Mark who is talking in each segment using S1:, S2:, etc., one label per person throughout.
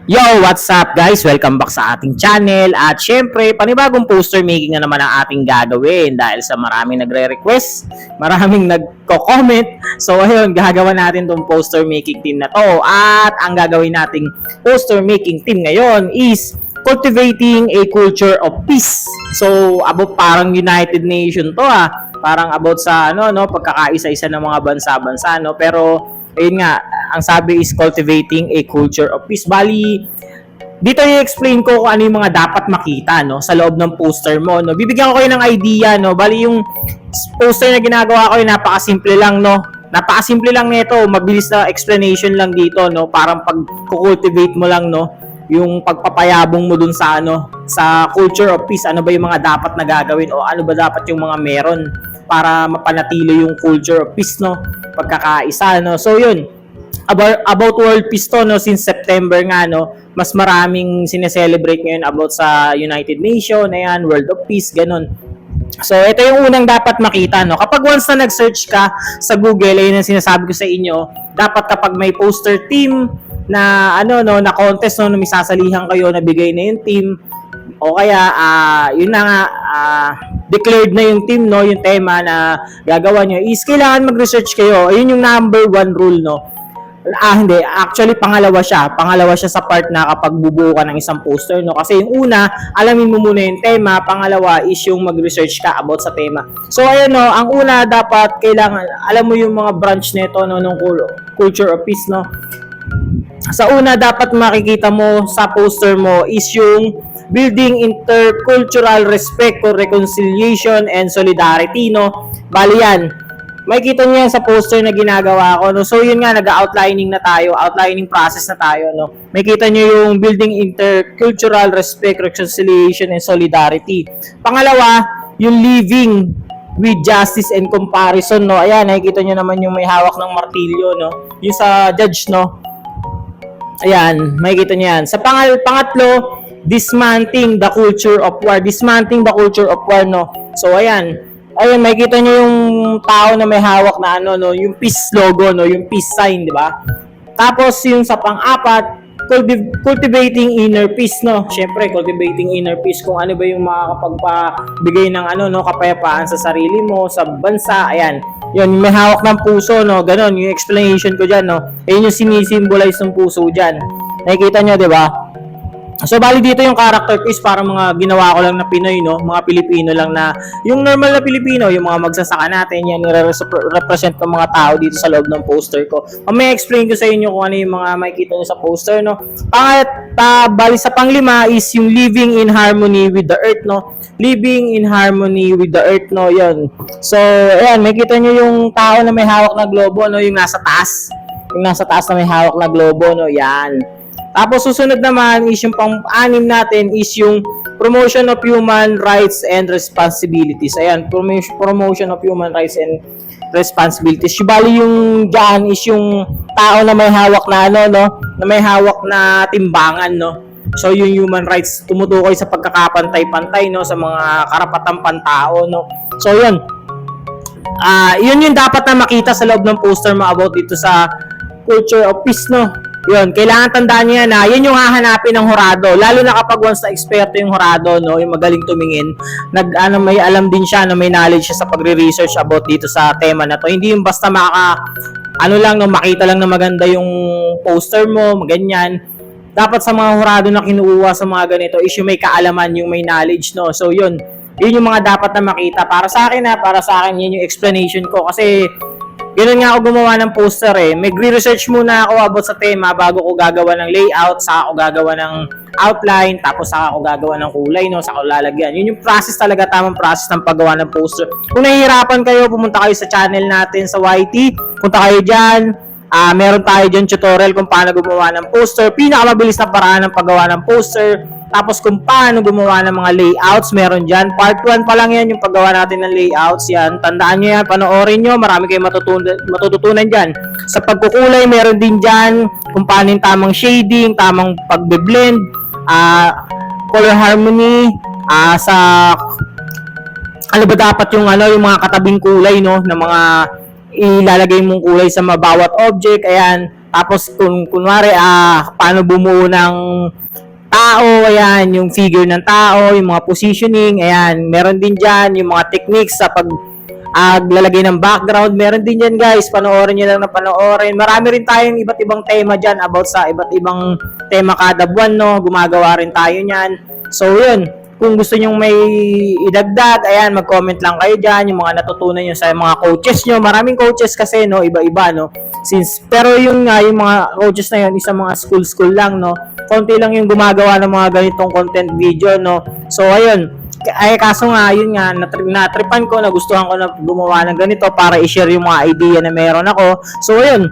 S1: Yo, what's up guys? Welcome back sa ating channel at syempre, panibagong poster making na naman ang ating gagawin dahil sa maraming nagre-request, maraming nagko-comment. So ayun, gagawa natin tong poster making team na to at ang gagawin nating poster making team ngayon is cultivating a culture of peace. So about parang United Nation to parang about sa pagkakaisa-isa ng mga bansa-bansa pero ayun nga, ang sabi is cultivating a culture of peace. Bali, dito i-explain ko kung ano yung mga dapat makita sa loob ng poster mo. Bibigyan ko kayo ng idea. Bali, yung poster na ginagawa ko ay napakasimple lang. Napakasimple lang nito. Mabilis na explanation lang dito. Parang pag-cultivate mo lang yung pagpapayabong mo dun sa culture of peace. Ano ba yung mga dapat na gagawin o ano ba dapat yung mga meron para mapanatili yung culture of peace, pagkakaisa, So yun, about world peace to, since September nga, mas maraming sineselebrate ngayon about sa United Nation, ayan, World of Peace, ganun. So ito yung unang dapat makita, kapag once na nag-search ka sa Google, ayun ang sinasabi ko sa inyo, dapat kapag may poster team na na contest, na may sasalihan kayo, nabigay na yung team, o kaya yun na nga, declared na yung team, yung tema na gagawa nyo is kailangan mag-research kayo. Ayun yung number 1 rule, hindi, actually pangalawa siya sa part na kapag bubuo ka ng isang poster, kasi yung una, alamin mo muna yung tema, pangalawa is yung mag-research ka about sa tema. So ayun, ang una dapat kailangan alam mo yung mga branch nito ng culture of peace, Sa una dapat makikita mo sa poster mo is yung building intercultural respect for reconciliation and solidarity, Bali yan. Makikita niyo yan sa poster na ginagawa ko, So yun nga, nag-outlining na tayo, outlining process na tayo, Makikita niyo yung building intercultural respect, reconciliation and solidarity. Pangalawa, yung living with justice and comparison, Ayan, nakikita niyo naman yung may hawak ng martilyo, Yung sa judge, Ayan, makikita niyo yan. Sa pangatlo, dismantling the culture of war. So ayan, makikita niyo yung tao na may hawak na yung peace logo, yung peace sign, di ba? Tapos yung sa pang-apat, cultivating inner peace, Syempre, cultivating inner peace, kung ano ba yung makakapagpabigay ng kapayapaan sa sarili mo, sa bansa, ayan. Yun, may hawak ng puso, Ganon, yung explanation ko diyan, Ayun yung sinisimbolize ng puso diyan. Nakikita niyo, di ba? So, bali dito yung character piece para mga ginawa ko lang na Pinoy, Mga Pilipino lang na, yung normal na Pilipino, yung mga magsasaka natin, yan, represent ng mga tao dito sa loob ng poster ko. May explain ko sa inyo kung ano yung mga makikita nyo sa poster, Bali sa panglima is yung living in harmony with the earth, Living in harmony with the earth, Yan. So, ayan, makikita nyo yung tao na may hawak na globo, Yung nasa taas. Yung nasa taas na may hawak na globo, Yan. Tapos susunod naman is yung pang-anim natin is yung promotion of human rights and responsibilities. Ayan, promotion of human rights and responsibilities. Bali yung dyan is yung tao na may hawak na na may hawak na timbangan, So yung human rights tumutukoy sa pagkakapantay-pantay, sa mga karapatang pantao, So yun. Yun yung dapat na makita sa loob ng poster mo about dito sa culture of peace, Yun, kailangan tandaan niyo yan, yun yung hahanapin ng hurado. Lalo na kapag once na eksperto yung hurado, yung magaling tumingin, may alam din siya, may knowledge siya sa pagre-research about dito sa tema na to. Hindi yung basta makita lang na maganda yung poster mo, ganyan. Dapat sa mga hurado na kinukuha sa mga ganito is yung may kaalaman, yung may knowledge, So yun yung mga dapat na makita. Para sa akin, yun yung explanation ko. Kasi ganun nga ako gumawa ng poster Magre-research muna ako about sa tema bago ko gagawa ng layout, saka ako gagawa ng outline, tapos saka ako gagawa ng kulay, saka ako lalagyan. Yun yung process talaga, tamang process ng paggawa ng poster. Kung nahihirapan kayo, pumunta kayo sa channel natin sa YT, punta kayo dyan. Meron tayo dyan tutorial kung paano gumawa ng poster. Pinakamabilis na paraan ng paggawa ng poster. Tapos kung paano gumawa ng mga layouts, meron dyan. Part 1 pa lang yan, yung paggawa natin ng layouts. Yan, tandaan nyo yan, panoorin nyo. Marami kayong matututunan dyan. Sa pagkukulay, meron din dyan kung paano yung tamang shading, tamang pagbe-blend, color harmony, sa ano ba dapat yung yung mga katabing kulay, na mga ilalagay mong kulay sa bawat object. Ayan, Tapos kung kunwari paano bumuo ng tao, ayan, yung figure ng tao, yung mga positioning, ayan, meron din dyan, yung mga techniques sa lalagay ng background, meron din dyan guys, panoorin nyo lang na panoorin. Marami rin tayong iba't ibang tema dyan about sa iba't ibang tema kada buwan, no, gumagawa rin tayo nyan. So yun, kung gusto nyo may idagdag, ayan, mag-comment lang kayo dyan, yung mga natutunan nyo sa mga coaches nyo. Maraming coaches kasi, no, iba-iba, no. Pero yung mga coaches na yun, isang mga school lang, no. Konti lang yung gumagawa ng mga ganitong content video, no. So, ayun. Kaso nga, yun nga, natripan ko, nagustuhan ko na gumawa ng ganito para i-share yung mga idea na meron ako. So, ayun.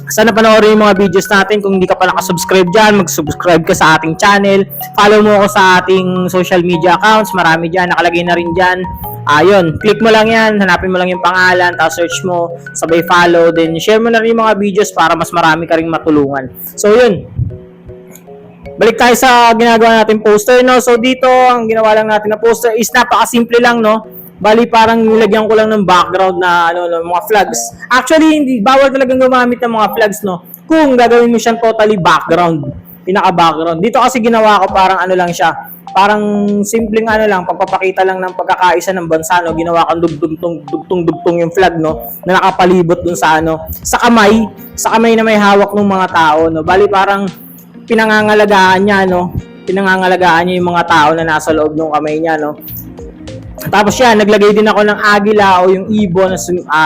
S1: Sana panoorin yung mga videos natin. Kung hindi ka pa nakasubscribe dyan, mag-subscribe ka sa ating channel. Follow mo ako sa ating social media accounts. Marami dyan, nakalagay na rin dyan. Ayun, click mo lang yan, hanapin mo lang yung pangalan, tapos search mo, sabay follow, then share mo na rin yung mga videos para mas marami ka rin matulungan. So, yun. Balik tayo sa ginagawa natin poster, no? So, dito, ang ginawa lang natin na poster is napakasimple lang, no? Bali, parang nilagyan ko lang ng background na, mga flags. Actually, hindi, bawal talagang gumamit ng mga flags, no? Kung gagawin mo siyang totally background, pinaka-background. Dito kasi ginawa ko parang lang siya. Parang simpleng lang, pagpapakita lang ng pagkakaisa ng bansa, no? Ginawa kong dugtong yung flag, no? Na nakapalibot dun sa sa kamay na may hawak ng mga tao, no? Bali, parang pinangangalagaan niya, no? Pinangangalagaan niya yung mga tao na nasa loob ng kamay niya, no? Tapos yan, naglagay din ako ng agila o yung ibon na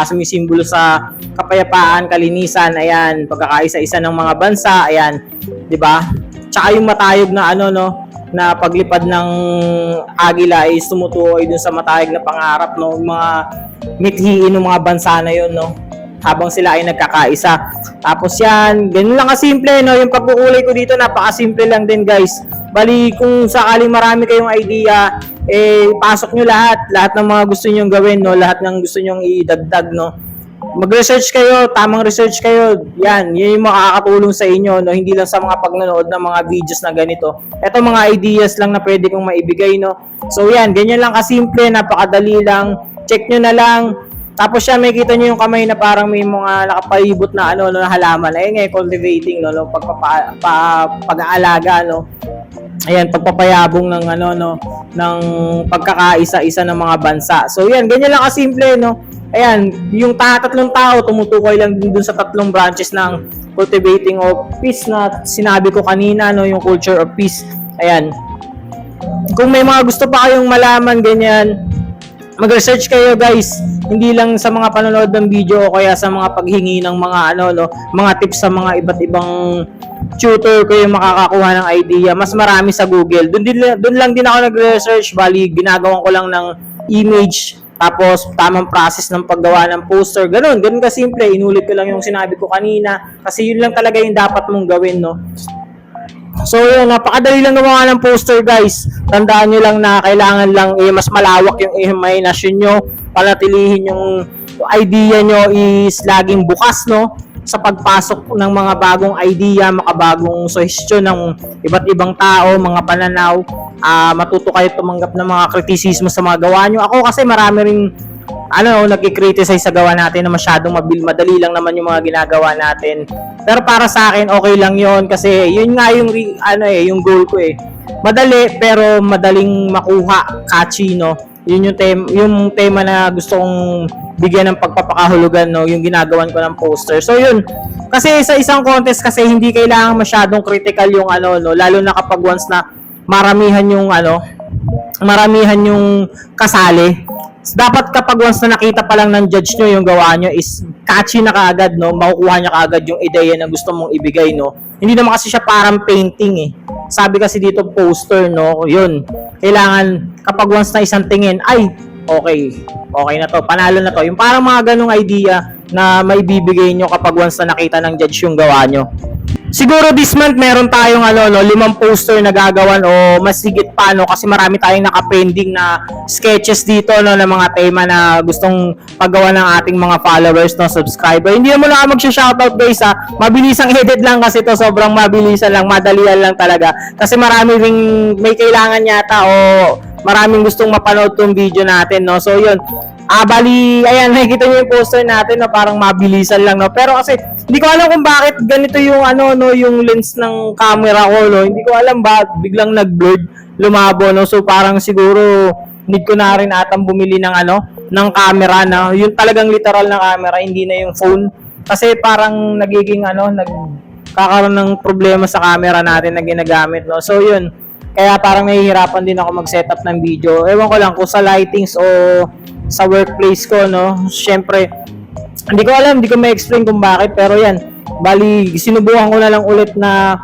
S1: sumisimbolo sa kapayapaan, kalinisan, ayan, pagkakaisa-isa ng mga bansa, ayan, 'di ba? Tsaka yung matayog na na paglipad ng agila is tumutukoy dun sa matayog na pangarap ng mga mithiin ng mga bansa na yun, no? Habang sila ay nagkakaisa. Tapos yan, ganun lang kasimple, no? Yung pagkukulay ko dito, napakasimple lang din, guys. Bali, kung sakaling marami kayong idea, pasok nyo lahat ng mga gusto nyong gawin, no? Lahat ng gusto nyong idagdag, no? Mag-research kayo, tamang research kayo. Yan yung makakatulong sa inyo, no? Hindi lang sa mga pagnanood ng mga videos na ganito. Ito mga ideas lang na pwede kong maibigay, no? So yan, ganyan lang kasimple, napakadali lang. Check nyo na lang. Tapos siya, may kita nyo yung kamay na parang may mga nakapalibot na na halaman. Ayun nga, cultivating, no? Pag-aalaga, no? Ayan, pagpapayabong ng ng pagkakaisa-isa ng mga bansa. So yan, ganyan lang kasimple, no? Ayan, yung tatlong tao tumutukoy lang din dun sa tatlong branches ng cultivating of peace na sinabi ko kanina, no, yung culture of peace. Ayan. Kung may mga gusto pa kayong malaman ganyan, mag-research kayo, guys. Hindi lang sa mga panonood ng video o kaya sa mga paghingi ng mga mga tips sa mga iba't ibang tutor kayo makakakuha ng idea. Mas marami sa Google. Doon lang din ako nag-research. Bali, ginagawan ko lang ng image, tapos tamang process ng paggawa ng poster. Ganun kasimple. Inulit ko lang yung sinabi ko kanina kasi yun lang talaga yung dapat mong gawin, no? So yun, napakadali lang gumawa ng poster, guys. Tandaan nyo lang na kailangan lang mas malawak yung imagination nyo. Panatilihin yung idea nyo is laging bukas, no? Sa pagpasok ng mga bagong idea, makabagong suggestion ng iba't ibang tao, mga pananaw. Matuto kayo tumanggap ng mga kritisismo sa mga gawa nyo. Ako kasi marami ring nagki-criticize sa gawa natin na masyadong madali lang naman yung mga ginagawa natin. Pero para sa akin, okay lang yon kasi yun nga yung yung goal ko eh. Madali pero madaling makuha, catchy, no? Yun yung tema na gusto kong bigyan ng pagpapakahulugan, no, yung ginagawan ko ng poster. So yun, kasi sa isang contest kasi hindi kailangan masyadong critical yung lalo na kapag once na maramihan yung kasali. Dapat kapag once na nakita pa lang ng judge nyo yung gawa nyo is catchy na kaagad, no? Makukuha niya kaagad yung ideya na gusto mong ibigay, no? Hindi naman kasi siya parang painting eh. Sabi kasi dito poster, no? Yun. Kailangan kapag once na isang tingin, ay, okay na to, panalo na to. Yung parang mga ganung idea na may bibigay nyo kapag once na nakita ng judge yung gawa nyo. Siguro this month meron tayong 5 poster na gagawan o mas higit pa, no, kasi marami tayong naka-pending na sketches dito, no, ng mga tema na gustong paggawa ng ating mga followers, no, subscriber. Hindi naman ako mag-shoutout, guys, ha. Mabilisang edit lang kasi to, sobrang mabilisan lang, madalian lang talaga. Kasi marami ring may kailangan yata o maraming gustong mapanood tong video natin, no. So yun, Bali, ayan, nakikita niyo yung poster natin, no, parang mabilisan lang, no. Pero kasi hindi ko alam kung bakit ganito yung ano, no, yung lens ng camera ko, no. Hindi ko alam ba biglang nag-blurred, lumabo, no. So parang siguro need ko na rin atang bumili ng ano, ng camera na yung talagang literal na camera, hindi na yung phone. Kasi parang nagiging ano, nagkakaroon ng problema sa camera natin na ginagamit, no. So yun, kaya parang nahihirapan din ako mag-setup ng video. Ewan ko lang kung sa lightings o sa workplace ko, no. Siyempre, hindi ko alam, hindi ko ma-explain kung bakit, pero yan, bali, sinubukan ko na lang ulit na,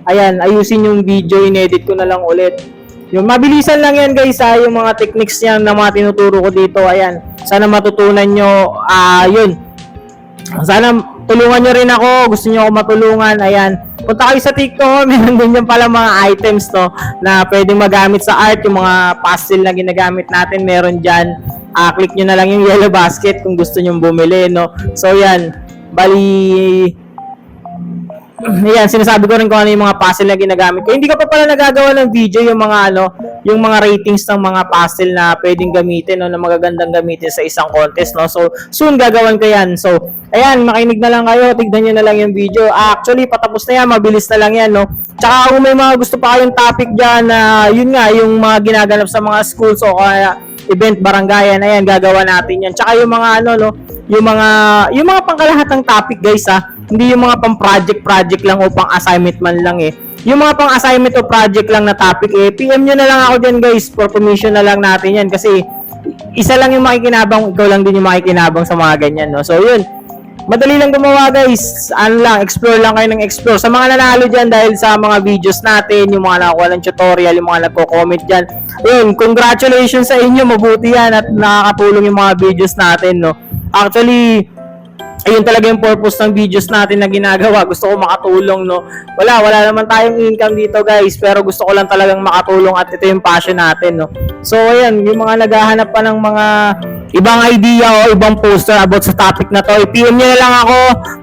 S1: ayan, ayusin yung video, inedit ko na lang ulit. Yung mabilisan lang yan guys, yung mga techniques yan na mga tinuturo ko dito, ayan, sana matutunan nyo, yun, sana tulungan nyo rin ako, gusto nyo ako matulungan, ayan, punta kayo sa TikTok, meron din yan pala mga items, no, na pwedeng magamit sa art, yung mga pastel na ginagamit natin, meron dyan. Click nyo na lang yung yellow basket kung gusto nyo bumili, no. So yan, bali, yan, sinasabi ko rin kung ano yung mga puzzle na ginagamit ko. Hindi ko pa pala nagagawa ng video yung mga ano, yung mga ratings ng mga puzzle na pwedeng gamitin, no, na magagandang gamitin sa isang contest, no. So soon gagawan ko yan. So ayan, makinig na lang kayo, tignan nyo na lang yung video. Actually, patapos na yan, mabilis na lang yan, no. Tsaka kung may mga gusto pa kayong topic dyan na yun nga, yung mga ginaganap sa mga schools o kaya event, barangayan, ayan, gagawa natin yan. Tsaka yung mga ano, no, yung mga pangkalahatang topic, guys, hindi yung mga pang project lang o pang assignment man lang, yung mga pang assignment o project lang na topic, PM nyo na lang ako dyan, guys, for commission na lang natin yan, kasi isa lang yung makikinabang, ikaw lang din yung makikinabang sa mga ganyan, no. So yun, madali lang gumawa, guys. Ano lang, explore lang kayo ng explore. Sa mga nanalo dyan dahil sa mga videos natin, yung mga nakakuha ng tutorial, yung mga nagko-comment dyan, yun, congratulations sa inyo, mabuti yan at nakakatulong yung mga videos natin, no. Actually, ayun talaga yung purpose ng videos natin na ginagawa. Gusto ko makatulong, no. Wala naman tayong income dito, guys, pero gusto ko lang talagang makatulong at ito yung passion natin, no. So ayan, yung mga naghahanap pa ng mga ibang idea o ibang poster about sa topic na to, i-PM nyo na lang ako.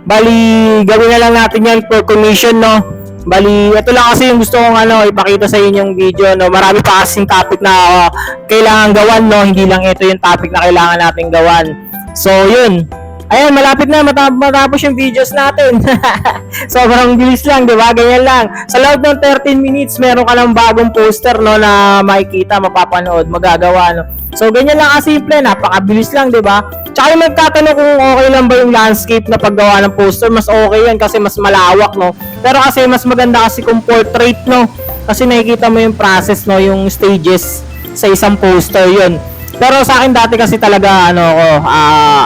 S1: Bali, gawin na lang natin yan for commission, no. Bali, ito lang kasi yung gusto kong ano, ipakita sa inyong video, no. Marami pa kasing topic na kailangan gawan, no. Hindi lang ito yung topic na kailangan natin gawan. So yun, ayan, malapit na matapos yung videos natin. Sobrang bilis lang, di ba? Ganyan lang. Sa loob ng 13 minutes, meron ka ng bagong poster, no, na makikita, mapapanood, magagawa, no. So, ganyan lang kasimple, napakabilis lang, di ba? Tsaka yung magtatanong kung okay lang ba yung landscape na paggawa ng poster, mas okay yan kasi mas malawak, no. Pero kasi mas maganda kasi kung portrait, no. Kasi nakikita mo yung process, no, yung stages sa isang poster, yun. Pero sa akin dati kasi talaga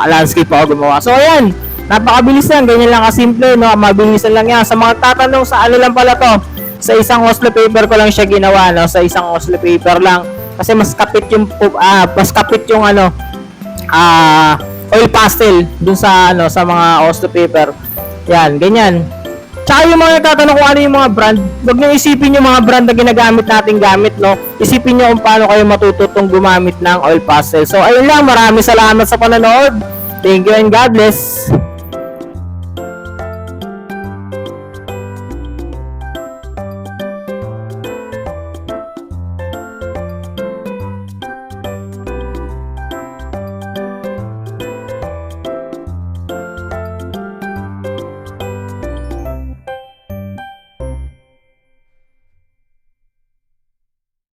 S1: landscape ako gumawa. So ayan, napakabilis lang, ganyan lang kasimple, no. Mabilisan lang yan. Sa mga tatanong sa ano lang pala to, sa isang Oslo paper ko lang siya ginawa, no. Sa isang Oslo paper lang kasi mas kapit yung ano, oil pastel dun sa ano, sa mga Oslo paper. Yan, ganyan. Tsaka yung mga nagtatanong kung ano yung mga brand, huwag nyo isipin yung mga brand na ginagamit nating gamit, no. Isipin nyo kung paano kayo matututong gumamit ng oil pastel. So ayun lang, maraming salamat sa panonood. Thank you and God bless.